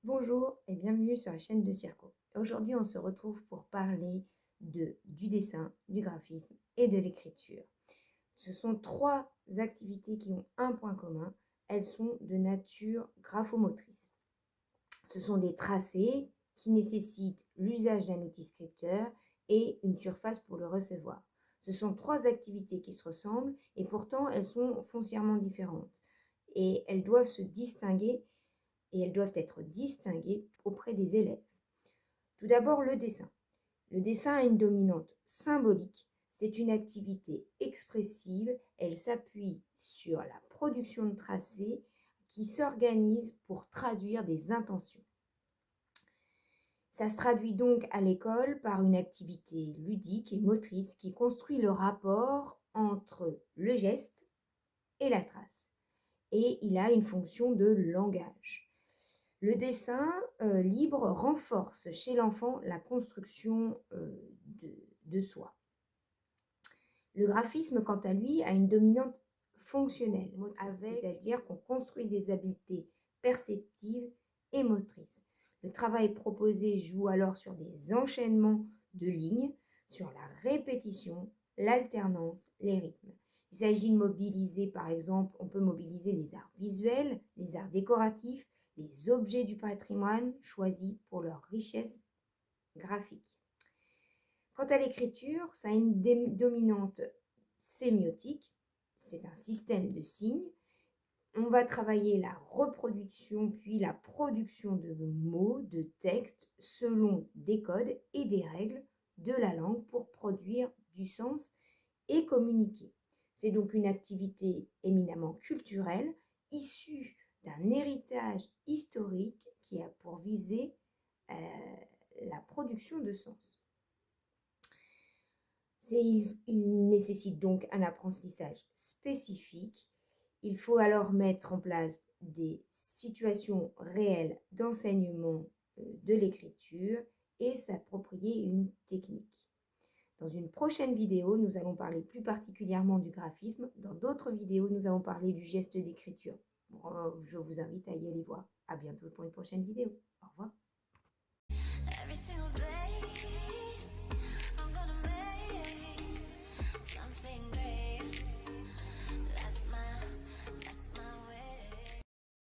Bonjour et bienvenue sur la chaîne de Circo. Aujourd'hui, on se retrouve pour parler du dessin, du graphisme et de l'écriture. Ce sont trois activités qui ont un point commun. Elles sont de nature graphomotrice. Ce sont des tracés qui nécessitent l'usage d'un outil scripteur et une surface pour le recevoir. Ce sont trois activités qui se ressemblent et pourtant elles sont foncièrement différentes. Et elles doivent se distinguer et elles doivent être distinguées auprès des élèves. Tout d'abord, le dessin. Le dessin a une dominante symbolique. C'est une activité expressive. Elle s'appuie sur la production de tracés qui s'organisent pour traduire des intentions. Ça se traduit donc à l'école par une activité ludique et motrice qui construit le rapport entre le geste et la trace. Et il a une fonction de langage. Le dessin libre renforce chez l'enfant la construction de soi. Le graphisme, quant à lui, a une dominante fonctionnelle, c'est-à-dire qu'on construit des habiletés perceptives et motrices. Le travail proposé joue alors sur des enchaînements de lignes, sur la répétition, l'alternance, les rythmes. Il s'agit de mobiliser, par exemple, on peut mobiliser les arts visuels, les arts décoratifs, les objets du patrimoine choisis pour leur richesse graphique. Quant à l'écriture, ça a une dominante sémiotique, c'est un système de signes. On va travailler la reproduction puis la production de mots, de textes selon des codes et des règles de la langue pour produire du sens et communiquer. C'est donc une activité éminemment culturelle issue d'un héritage historique qui a pour visée la production de sens. Il nécessite donc un apprentissage spécifique. Il faut alors mettre en place des situations réelles d'enseignement de l'écriture et s'approprier une technique. Dans une prochaine vidéo, nous allons parler plus particulièrement du graphisme. Dans d'autres vidéos, nous allons parler du geste d'écriture. Je vous invite à y aller voir. À bientôt pour une prochaine vidéo. Au revoir.